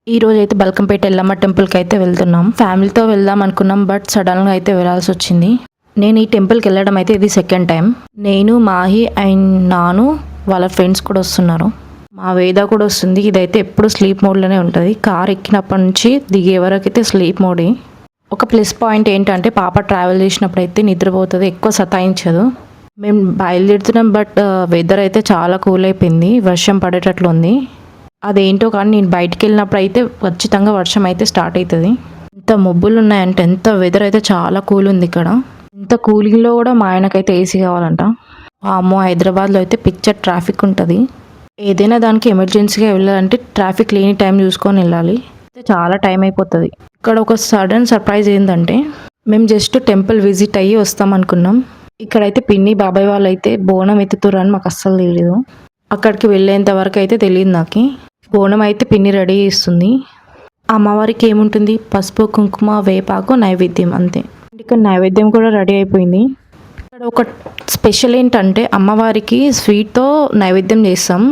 ఈ రోజు అయితే బల్కంపేట ఎల్లమ్మ టెంపుల్కి అయితే వెళ్తున్నాం. ఫ్యామిలీతో వెళ్దాం అనుకున్నాం, బట్ సడన్గా అయితే వెళ్ళాల్సి వచ్చింది. నేను ఈ టెంపుల్కి వెళ్ళడం అయితే ఇది సెకండ్ టైం. నేను, మాహి అండ్ నాను వాళ్ళ ఫ్రెండ్స్ కూడా వస్తున్నారు. మా వేద కూడా వస్తుంది. ఇదైతే ఎప్పుడు స్లీప్ మోడ్లోనే ఉంటుంది. కార్ ఎక్కినప్పటి నుంచి దిగే వరకు అయితే స్లీప్ మోడే. ఒక ప్లస్ పాయింట్ ఏంటంటే పాప ట్రావెల్ చేసినప్పుడు అయితే నిద్రపోతుంది, ఎక్కువ సతాయించదు. మేము బయలుదేరుతున్నాం, బట్ వెదర్ అయితే చాలా కూల్ అయిపోయింది, వర్షం పడేటట్లు ఉంది. అదేంటో కానీ నేను బయటికి వెళ్ళినప్పుడు అయితే ఖచ్చితంగా వర్షం అయితే స్టార్ట్ అవుతుంది. ఎంత మబ్బులు ఉన్నాయంటే, ఎంత వెదర్ అయితే చాలా కూల్ ఉంది ఇక్కడ. ఇంత కూలింగ్లో కూడా మా ఆయనకైతే ఏసీ కావాలంట. అమ్మో, హైదరాబాద్లో అయితే పిక్చర్ ట్రాఫిక్ ఉంటుంది. ఏదైనా దానికి ఎమర్జెన్సీగా వెళ్ళాలంటే ట్రాఫిక్ లేని టైం చూసుకొని వెళ్ళాలి. చాలా టైం అయిపోతుంది. ఇక్కడ ఒక సడన్ సర్ప్రైజ్ ఏంటంటే, మేము జస్ట్ టెంపుల్ విజిట్ అయ్యి వస్తాం అనుకున్నాం. ఇక్కడైతే పిన్ని బాబాయ్ వాళ్ళు అయితే బోనం ఎత్తుతురు అని మాకు అస్సలు తెలియదు. అక్కడికి వెళ్ళేంత వరకు అయితే తెలియదు నాకు. బోనం అయితే పిన్ని రెడీ చేస్తుంది. అమ్మవారికి ఏముంటుంది, పసుపు కుంకుమ వేపాకు నైవేద్యం అంతే. ఇక్కడ నైవేద్యం కూడా రెడీ అయిపోయింది. ఇక్కడ ఒక స్పెషల్ ఏంటంటే అమ్మవారికి స్వీట్తో నైవేద్యం చేస్తాం.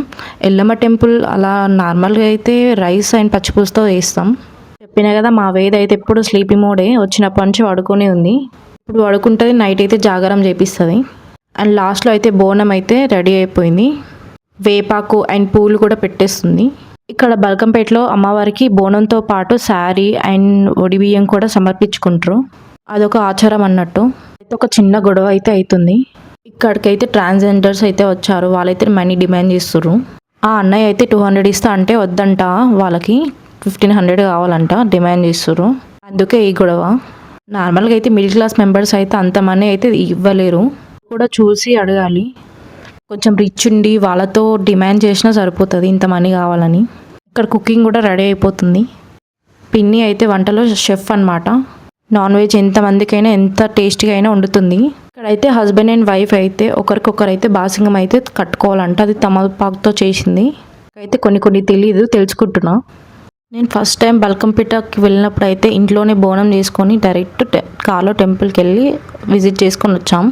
ఎల్లమ్మ టెంపుల్ అలా నార్మల్గా అయితే రైస్ అండ్ పచ్చిపులుసుతో వేస్తాం. చెప్పినా కదా, మా వేద అయితే ఎప్పుడు స్లీపీ మోడే, వచ్చినప్పటి నుంచి పడుకొని ఉంది. ఇప్పుడు పడుకుంటుంది, నైట్ అయితే జాగారం చేపిస్తుంది. అండ్ లాస్ట్లో అయితే బోనం అయితే రెడీ అయిపోయింది. వేపాకు అండ్ పూలు కూడా పెట్టేస్తుంది. ఇక్కడ బల్కంపేటలో అమ్మవారికి బోనంతో పాటు శారీ అండ్ ఒడిబియ్యం కూడా సమర్పించుకుంటారు. అదొక ఆచారం అన్నట్టు. అయితే ఒక చిన్న గొడవ అయితే అవుతుంది. ఇక్కడికైతే ట్రాన్స్జెండర్స్ అయితే వచ్చారు. వాళ్ళైతే మనీ డిమాండ్ చేస్తున్నారు. ఆ అన్నయ్య అయితే 200 ఇస్తా అంటే వద్దంట, వాళ్ళకి 1500 కావాలంట డిమాండ్ చేస్తున్నారు. అందుకే ఈ గొడవ. నార్మల్గా అయితే మిడిల్ క్లాస్ మెంబర్స్ అయితే అంత మనీ అయితే ఇవ్వలేరు, కూడా చూసి అడగాలి. కొంచెం రిచ్ ఉండి వాళ్ళతో డిమాండ్ చేసినా సరిపోతుంది ఇంత మనీ కావాలని. ఇక్కడ కుకింగ్ కూడా రెడీ అయిపోతుంది. పిన్ని అయితే వంటలో షెఫ్ అన్నమాట. నాన్ వెజ్ ఎంతమందికైనా ఎంత టేస్టీగా అయినా వండుతుంది. ఇక్కడైతే హస్బెండ్ అండ్ వైఫ్ అయితే ఒకరికొకరైతే బాసింగం అయితే కట్టుకోవాలంట. అది తమలపాకుతో చేసింది. అయితే కొన్ని తెలియదు, తెలుసుకుంటున్నా. నేను ఫస్ట్ టైం బల్కంపేటకి వెళ్ళినప్పుడు అయితే ఇంట్లోనే బోనం చేసుకొని డైరెక్ట్ కార్లో టెంపుల్కి వెళ్ళి విజిట్ చేసుకొని వచ్చాం.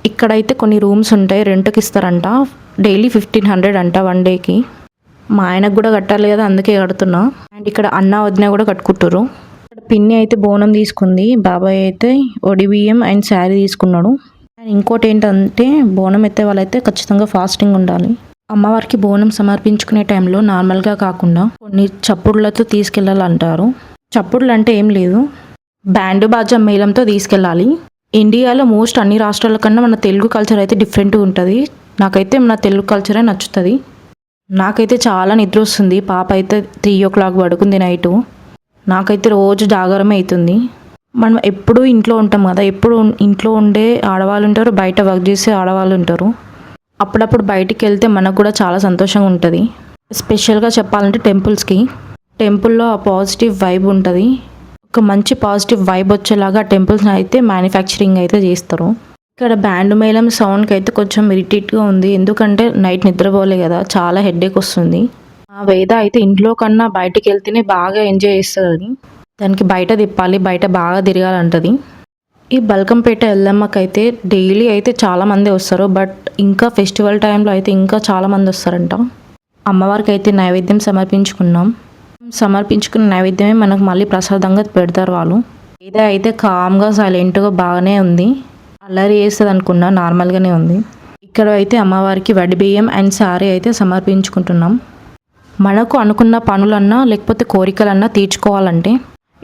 ఇక్కడైతే కొన్ని రూమ్స్ ఉంటాయి, రెంట్కి ఇస్తారంట. డైలీ 1500 అంట 1 డేకి. మా ఆయనకు కూడా కట్టాలి కదా, అందుకే కడుతున్నా. అండ్ ఇక్కడ అన్న వదిన కూడా కట్టుకుంటారు. ఇక్కడ పిన్ని అయితే బోనం తీసుకుంది, బాబాయ్ అయితే ఒడిబియ్యం అండ్ శారీ తీసుకున్నాడు. అండ్ ఇంకోటి ఏంటంటే, బోనం ఎత్తే వాళ్ళైతే ఖచ్చితంగా ఫాస్టింగ్ ఉండాలి. అమ్మవారికి బోనం సమర్పించుకునే టైంలో నార్మల్గా కాకుండా కొన్ని చప్పుడులతో తీసుకెళ్ళాలంటారు. చప్పుడులు అంటే ఏం లేదు, బ్యాండ్ బాజా మేళంతో తీసుకెళ్ళాలి. ఇండియాలో మోస్ట్ అన్ని రాష్ట్రాల కన్నా మన తెలుగు కల్చర్ అయితే డిఫరెంట్గా ఉంటుంది. నాకైతే మన తెలుగు కల్చరే నచ్చుతుంది. నాకైతే చాలా నిద్ర వస్తుంది. పాప అయితే 3 o'clock పడుకుంది నైటు. నాకైతే రోజు జాగారమే అవుతుంది. మనం ఎప్పుడూ ఇంట్లో ఉంటాం కదా, ఎప్పుడు ఇంట్లో ఉండే ఆడవాళ్ళు ఉంటారు, బయట వర్క్ చేసే ఆడవాళ్ళు ఉంటారు. అప్పుడప్పుడు బయటికి వెళ్తే మనకు కూడా చాలా సంతోషంగా ఉంటుంది. స్పెషల్గా చెప్పాలంటే టెంపుల్లో ఆ పాజిటివ్ వైబ్ ఉంటుంది. ఒక మంచి పాజిటివ్ వైబ్ వచ్చేలాగా టెంపుల్స్ అయితే మ్యానుఫ్యాక్చరింగ్ అయితే చేస్తారు. ఇక్కడ బ్యాండ్ మేళం సౌండ్కి అయితే కొంచెం ఇరిటేట్గా ఉంది, ఎందుకంటే నైట్ నిద్రపోలే కదా, చాలా హెడేక్ వస్తుంది. ఆ వేద అయితే ఇంట్లో కన్నా బయటికి వెళ్తేనే బాగా ఎంజాయ్ చేస్తుంది. దానికి బయట తిప్పాలి, బయట బాగా తిరగాలంటది. ఈ బల్కంపేట ఎల్లమ్మకైతే డైలీ అయితే చాలామంది వస్తారు, బట్ ఇంకా ఫెస్టివల్ టైంలో అయితే ఇంకా చాలామంది వస్తారంట. అమ్మవారికి అయితే నైవేద్యం సమర్పించుకున్న నైవేద్యమే మనకు మళ్ళీ ప్రసాదంగా పెడతారు వాళ్ళు. ఏదో అయితే కామ్గా సైలెంట్గా బాగానే ఉంది. అల్లరి చేస్తుంది అనుకున్నా, నార్మల్గానే ఉంది. ఇక్కడ అయితే అమ్మవారికి వడిబియ్యం అండ్ శారీ అయితే సమర్పించుకుంటున్నాం. మనకు అనుకున్న పనులన్నా లేకపోతే కోరికలన్నా తీర్చుకోవాలంటే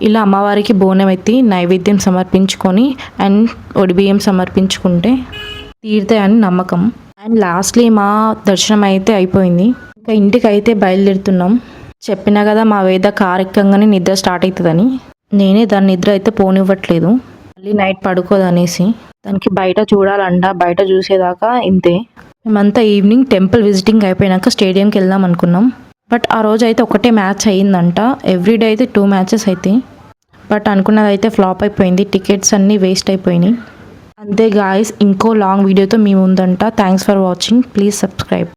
ఇలా అమ్మవారికి బోనం ఎత్తి నైవేద్యం సమర్పించుకొని అండ్ వడిబియ్యం సమర్పించుకుంటే తీరుతాయని నమ్మకం. అండ్ లాస్ట్లీ మా దర్శనం అయితే అయిపోయింది. ఇంకా ఇంటికి అయితే బయలుదేరుతున్నాం. చెప్పినా కదా, మా వేద కార్ ఎక్కంగానే నిద్ర స్టార్ట్ అవుతుందని. నేనే దాని నిద్ర అయితే పోనివ్వట్లేదు, మళ్ళీ నైట్ పడుకోదనేసి. దానికి బయట చూడాలంట, బయట చూసేదాకా ఇంతే. మేమంతా ఈవినింగ్ టెంపుల్ విజిటింగ్ అయిపోయినాక స్టేడియంకి వెళ్దాం అనుకున్నాం. బట్ ఆ రోజు అయితే ఒకటే మ్యాచ్ అయ్యిందంట. ఎవ్రీడే అయితే 2 matches అయితే, బట్ అనుకున్నది అయితే ఫ్లాప్ అయిపోయింది. టికెట్స్ అన్నీ వేస్ట్ అయిపోయినాయి. అంతే గాయస్, ఇంకో లాంగ్ వీడియోతో మీ ముందంట. Thanks for watching. Please subscribe.